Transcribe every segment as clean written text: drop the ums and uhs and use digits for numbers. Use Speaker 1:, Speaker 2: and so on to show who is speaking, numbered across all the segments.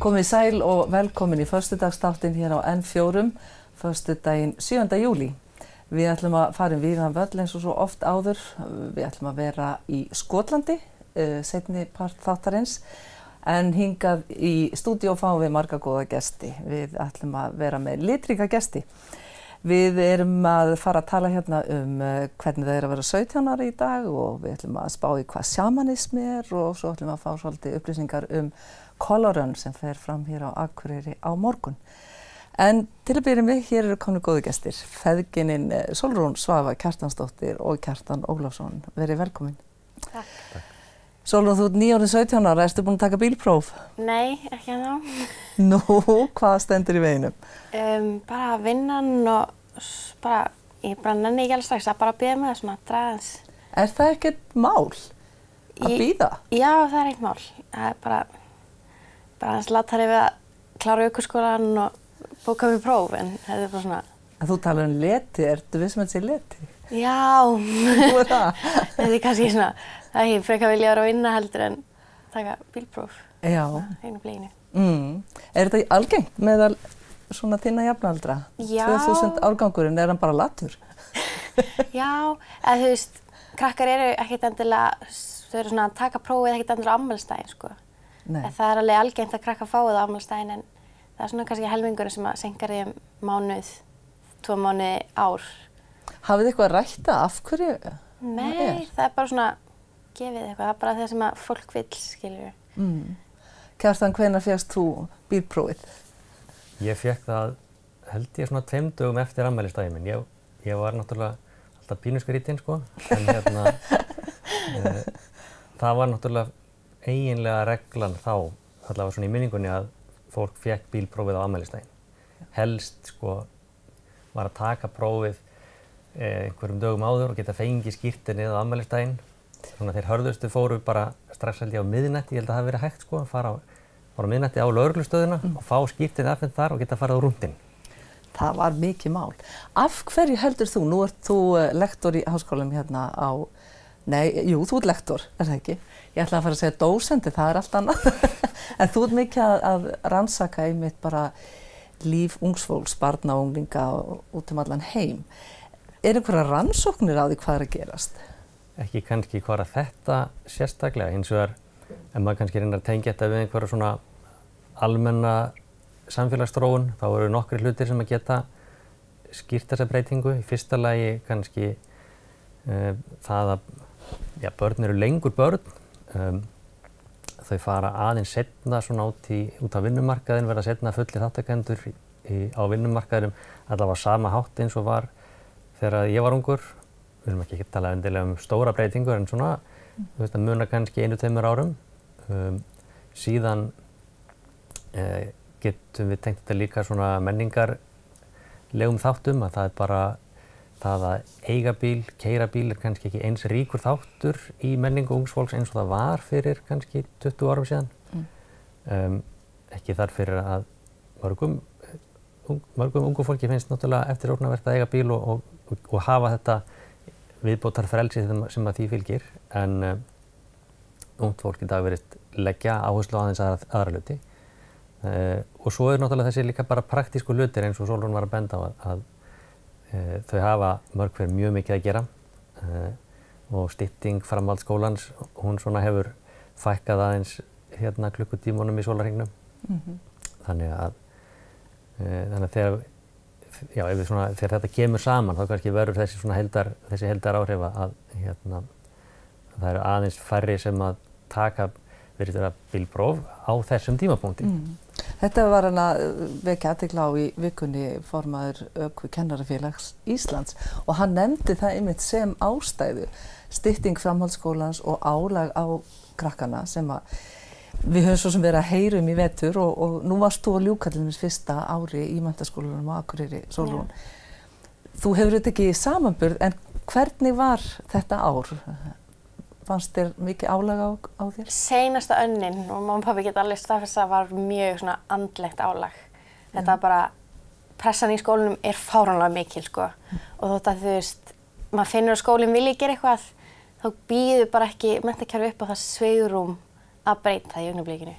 Speaker 1: Komið sæl og velkomin í föstudagsþáttinn hér á N4, föstudaginn 7. júlí. Við ætlum að fara víðan völl eins og svo oft áður. Við ætlum að vera í Skotlandi, seinni part þáttarins, en hingað í stúdíó fáum við marga góða gesti. Við ætlum að vera með litríka gesti. Við erum að fara að tala hérna hvernig það að vera 17 ára í dag og við ætlum að spá í hvað sjamanismi og svo ætlum við að fá svolítið upplýsingar Color Run sem fer fram hér á Akureyri á morgun. En til að byrja með, hér eru komnir góðu gestir. Feðginin Sólrún Svava Kjartansdóttir og Kjartan Ólafsson. Verið velkomin.
Speaker 2: Takk.
Speaker 1: Sólrún, þú ert nýorðin 17 ára. Ertu búin að taka bílpróf?
Speaker 2: Nei, ekki ennþá.
Speaker 1: Nú, hvað stendur í veginum?
Speaker 2: Bara vinnan og ég nenni ekki alveg strax að bara bíða með það svona draðans.
Speaker 1: Er það ekkert mál að bíða?
Speaker 2: Já, það er ekkert mál. Það er bara aðeins latari við að klára ökuskólann og bóka mér próf, en þetta er bara svona...
Speaker 1: En þú talar leti, ertu vissum að þetta sé leti?
Speaker 2: Já.
Speaker 1: Þú er það?
Speaker 2: Þetta er kannski svona, það er ekki frekar vilja vera að vinna heldur en taka bílpróf.
Speaker 1: Já.
Speaker 2: Einu bleginu.
Speaker 1: Er þetta algengt meðal svona þinna jafnaldra?
Speaker 2: Já.
Speaker 1: 2000 árgangurinn, er hann bara latur?
Speaker 2: Já, eða þú veist, krakkar eru ekkert endilega, þau eru svona að taka prófið ekkert endilega á afmælisdaginn, sko.
Speaker 1: Nei.
Speaker 2: Það er alveg algengt að krakkar fái það á afmælisdaginn, en það er svona kannski helmingurinn sem að seinkar því mánuð, 2 mánuði, ár.
Speaker 1: Hafið þið eitthvað að rætta af hverju?
Speaker 2: Nei, það er bara svona gefið eitthvað, það er bara það sem að fólk vill, skilur.
Speaker 1: Kjartan, hvenær fékkst þú bílprófið?
Speaker 3: Ég fékk það, held ég, svona 2 dögum eftir afmælisdaginn minn. Ég var náttúrulega alltaf pínuskrítinn, sko, en það var náttúrulega eiginlega reglan þá, allavega svona í minningunni, að fólk fékk bílprófið á afmælisdaginn. Helst, sko, var að taka prófið einhverjum dögum áður og geta fengið skírteinið á afmælisdaginn. Svona þeir hörðustu fóru bara strax held ég á miðnætti, ég held að það hafi verið hægt, sko, að fara á miðnætti á lögreglustöðina og fá skírteinið afhent þar og geta farið á rúndinn.
Speaker 1: Það var mikið mál. Af hverju heldur þú? Nú ert þú lektor í háskólanum hérna á... Nei, jú, þú ert lektor, er það ekki? Ég ætla að fara að segja dósendi, það er allt annað. En þú ert mikið að rannsaka einmitt bara líf ungsfólks, barna og unglinga út allan heim. Er einhverja rannsóknir á því hvað er að gerast?
Speaker 3: Ekki kannski hvað þetta sérstaklega, hins vegar en maður kannski reynir að tengja þetta við einhverja svona almenna samfélagsþróun, þá eru nokkrir hlutir sem að geta skýrt þessa breytingu. Í fyrsta lagi kannski það að börn eru lengur börn, þau fara aðeins seinna svona út á vinnumarkaðinn, verða seinna fullir þátttakendur á vinnumarkaðinum, allavega á sama hátt eins og var þegar ég var ungur. Við erum ekki tala endilega stóra breytingur en svona, þú veist, að muna kannski 1-2 árum. Síðan getum við tengt þetta líka svona menningarlegum þáttum, að það er bara það að eiga bíl, keyra bíl er kannski ekki eins ríkur þáttur í menningu ungs fólks eins og það var fyrir kannski 20 árum síðan. Ekki þar fyrir að mörgum ungu fólki finnst náttúrulega eftirsóknarvert að eiga bíl og hafa þetta viðbótar frelsi sem að því fylgir, en ungt fólk í dag virðist leggja áherslu á aðeins aðra hluti. Og svo er náttúrulega þessi líka bara praktísku hlutir eins og Sólrún var að benda á að þau hafa mörg hver mjög mikið að gera og stytting framhaldsskólans, hún svona hefur fækkað aðeins hérna klukkutímunum í sólarhringnum. Þannig að þegar þetta kemur saman þá kannski verður þessi heildaráhrif að það eru aðeins færri sem að taka bílpróf á þessum tímapunkti.
Speaker 1: Þetta var hann að vekja athygli á í vikunni formaður Kennarafélags Íslands og hann nefndi það einmitt sem ástæðu stytting framhaldsskólans og álag á krakkana sem að við höfum svo sem verið að heyra í vetur og nú varst þú að ljúka til dæmis fyrsta ári í menntaskólanum á Akureyri, Sólrún. Þú hefur þetta ekki í samanburð, en hvernig var þetta ár? Fannst þér mikið álag á þér?
Speaker 2: Seinasta önnin, og mamma og pabbi geta alveg staðfest að var mjög svona andlegt álag. Þetta bara, pressan í skólanum er fáránlega mikil, sko. Og þótt að þú veist, maður finnur að skólinn vilji gera eitthvað, þá býður bara ekki menntakerfið upp á það svigrúm að breyta það í augnablikinu.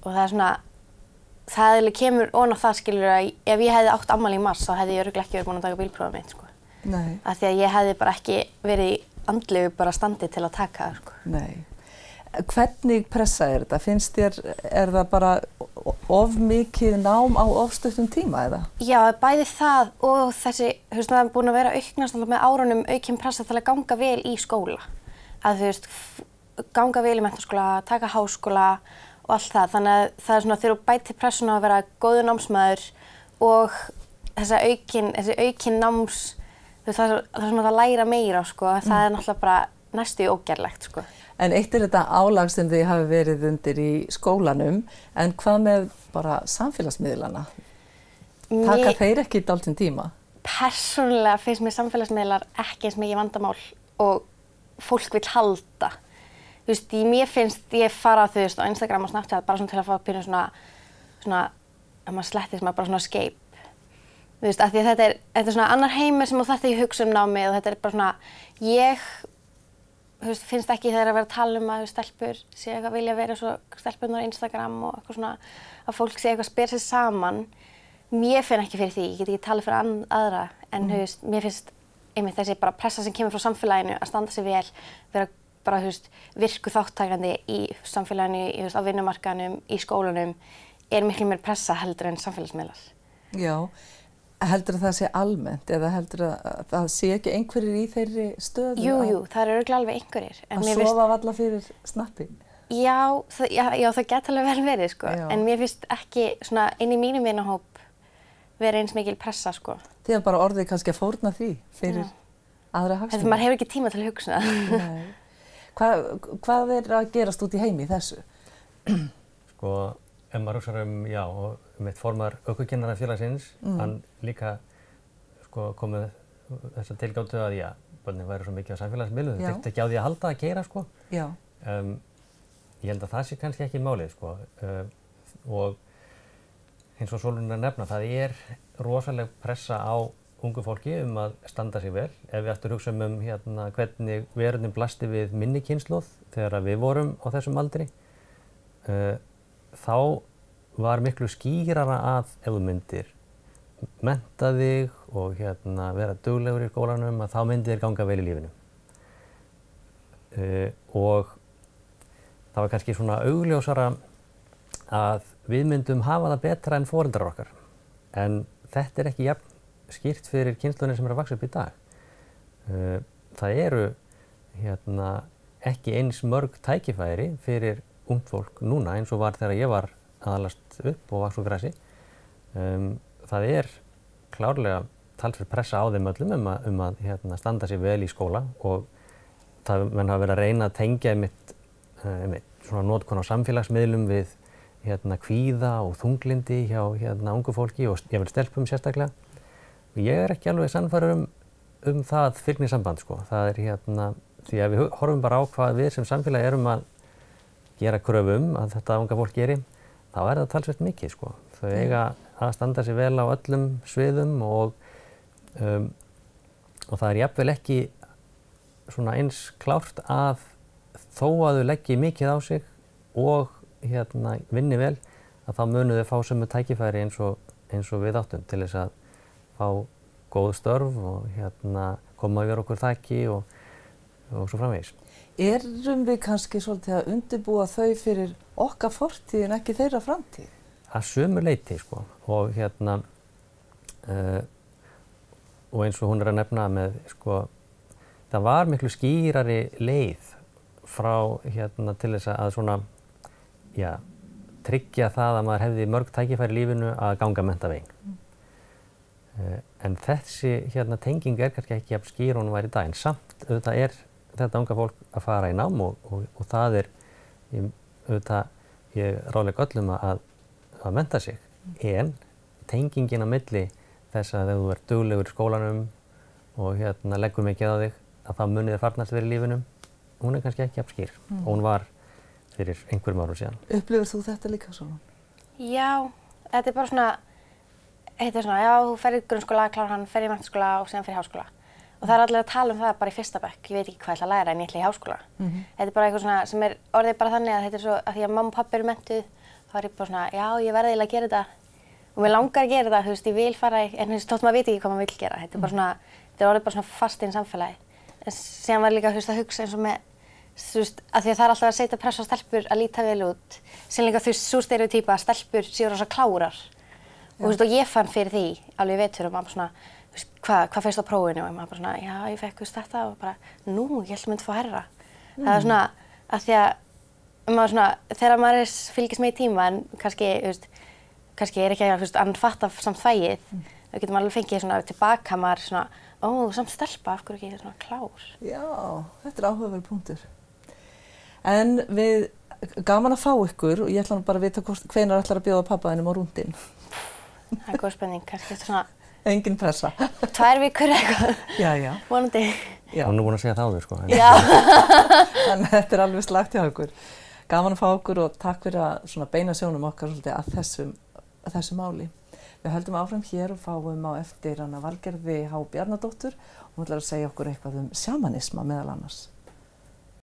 Speaker 2: Og það er svona, það kemur ofan á það skilur að ef ég hefði átt afmæli í mars þá hefði ég örugglega ekki verið búin að taka bílprófið mitt sko.
Speaker 1: Nei.
Speaker 2: Af því að ég hefði bara ekki verið í andlegu bara standi til að taka það sko.
Speaker 1: Nei. Hvernig pressa þetta? Finnst þér, það bara of mikið nám á of stuttum tíma eða?
Speaker 2: Já, bæði það og þessi, þú veist, það er búin að vera auknast með árunum aukin pressa til að ganga vel í skóla. Að þú veist, ganga vel í menntaskóla, taka háskóla og allt það. Þannig að það er svona þegar þú bætir pressuna að vera góður námsmaður og þessi aukin náms, þú veist, það er svona að læra meira, sko. Það er náttúrulega bara næstu ógerlegt, sko.
Speaker 1: En eitt er þetta álag sem þið hafi verið undir í skólanum, en hvað með bara samfélagsmiðlana? Taka þeir ekki dálítinn tíma?
Speaker 2: Persónulega finnst mér samfélagsmiðlar ekki eins mikið vandamál og fólk vill halda. Þú veist, mér finnst ég fara þú veist, á Instagram og Snapchat bara svona til að fá pínu svona, ef maður slettir sem að bara svona escape. Þú veist, af því að þetta er svona annar heimur sem þú þarft ekki að hugsa námið og þetta er bara svona, þú veist, finnst ekki þegar að vera að tala að stelpur sé eitthvað vilja vera svo stelpurnar á Instagram og eitthvað svona að fólk sé eitthvað spyr sig saman. Mér finn ekki fyrir því, ég get ekki talað fyrir aðra en þú veist, mér finnst einmitt þessi bara pressa sem kemur frá samfélaginu að standa sig vel, vera bara þú veist, virku þátttakandi í samfélaginu, þú veist, á vinnumarkaðnum, í skólanum er miklu meir pressa heldur en samfélagsmiðlar.
Speaker 1: Já. Heldur það sé almennt eða heldur það sé ekki einhverjir í þeirri stöðu?
Speaker 2: Jú, það eru örugglega alveg einhverjir.
Speaker 1: Að sofa varla fyrir snappi?
Speaker 2: Já, það geta alveg vel verið, sko. Já. En mér finnst ekki svona inn í mínum vinahóp vera eins mikil pressa, sko.
Speaker 1: Þið er bara orðið kannski að fórna því fyrir aðra hagsmuni.
Speaker 2: Maður hefur ekki tíma til að hugsa það.
Speaker 1: Nei. Hvað er að gerast út í heimi í þessu?
Speaker 3: Sko, ef maður hugsar já, og mitt formar ökukennarafélagsins, hann líka sko, komið þessa tilgátu að börnin væri svo mikið á samfélagsmiðlum, þau þurftu ekki á því að halda að keyra sko.
Speaker 1: Já.
Speaker 3: Ég held að það sé kannski ekki málið sko. Og eins og Sólrún nefna, það er rosaleg pressa á ungu fólki að standa sig vel. Ef við aftur hugsaum hvernig veröldin blasti við minni kynslóð þegar við vorum á þessum aldri, þá var miklu skýrara að ef þú myndir mennta þig og vera duglegur í skólanum að þá myndir þér ganga vel í lífinu. Og það var kannski svona augljósara að við myndum hafa það betra en foreldrar okkar. En þetta er ekki jafn skýrt fyrir kynslóðinni sem er að vaxa upp í dag. Það eru ekki eins mörg tækifæri fyrir ungt fólk núna eins og var þegar ég var aðalast upp og vaks úr grasi. Það er klárlega talsverð pressa á þeim öllum að standa sig vel í skóla og menn hafa verið að reyna að tengja svona notkun á samfélagsmiðlum við kvíða og þunglindi hjá ungu fólki og jafnvel stelpum sérstaklega. Og ég er ekki alveg sannfærður um það fylgnisamband sko. Það er því að við horfum bara á hvað við sem samfélagi erum að gera kröfum að þetta unga fólk geri, þá er það talsvert mikið sko. Þau eiga að standa sig vel á öllum sviðum og það er jafnvel ekki svona eins klárt að þó að þau leggi mikið á sig og vinni vel, að þá munu þau fá sömu tækifæri eins og við áttum til þess að fá góð störf og koma yfir okkur þakki og svo framvegis.
Speaker 1: Erum við kannski svolítið að undirbúa þau fyrir okkar fortíð en ekki þeirra framtíð?
Speaker 3: Að sömu leyti sko og og eins og hún er að nefna með sko, það var miklu skýrari leið frá til þess að svona tryggja það að maður hefði mörg tækifæri í lífinu að ganga menntaveginn. En þessi tenging er kannski ekki jafn skýr og hún var í dag, en samt auðvitað er þetta unga fólk að fara í nám og það er ég ráðlegg öllum að mennta sig, en tengingin á milli þess að ef þú ert duglegur í skólanum og leggur mikið á þig, að það munið farnast verið í lífinum, hún er kannski ekki jafn skýr og hún var fyrir einhverjum árum síðan.
Speaker 1: Upplifir þú þetta líka svona?
Speaker 2: Já, þetta er bara svona, þú ferð í grunnskóla, klárar hann, ferð í menntaskóla og síðan ferð í háskóla. Og það er allir að tala um það bara í fyrsta bekk, ég veit ekki hvað ég ætla að læra en ég ætla í háskóla. Þetta er bara eitthvað svona sem er orðið bara þannig að þetta er svo að því að mamma og pabbi eru menntuð þá er ég bara svona, já, ég verði eiginlega að gera þetta. Og mér langar að gera þetta, þú veist, ég vil fara, en þú veist, þótt maður veit ekki hvað maður vill gera. Þetta er bara svona, þetta er orðið bara svona fast inn samfélagi. En síðan var líka, þú veist, að hugsa eins og með, þú veist, að því að það er alltaf að setja press á stelpur að líta vel út. Síðan líka, þú veist, sú stereotýpa að stelpur séu rosa klárar. Og þú veist, og ég fann fyrir því, alveg í vetur og maður bara svona, þú veist, hvað fyrst á prófinu? Og maður bara svona, já, ég fekk, þú veist, þetta og bara, nú, ég held að myndi fá herra. Það er svona, að því að maður svona, þegar maður fylgist með í tíma en kannski, þú veist, kannski er ekki að, þú veist, annan fatta samt fæið, þá getur maður alveg fengið svona tilbaka, maður svona, ó, samt stelpa, af hverju ekki svona klár?
Speaker 1: Já, þetta er áhugaverður punktur. En gaman að fá ykkur og ég ætla nú bara að vita hvenær ætlar að bjóða pabba þínum á rúndinn.
Speaker 2: Það er góð spenning, kannski eftir svona...
Speaker 1: Engin pressa.
Speaker 2: 2 vikur eitthvað.
Speaker 1: Já.
Speaker 2: Vonandi.
Speaker 1: Já.
Speaker 3: Hún er búin að segja það áður, sko.
Speaker 2: Já.
Speaker 1: Þannig að þetta er alveg slagt hjá ykkur. Gaman að fá okkur og takk fyrir að svona beina sjónum okkar svolítið að þessu máli. Við höldum áfram hér og fáum á eftir Valgerði H. Bjarnadóttur og hún ætlar að segja okkur eitthvað um sjamanisma meðal annars.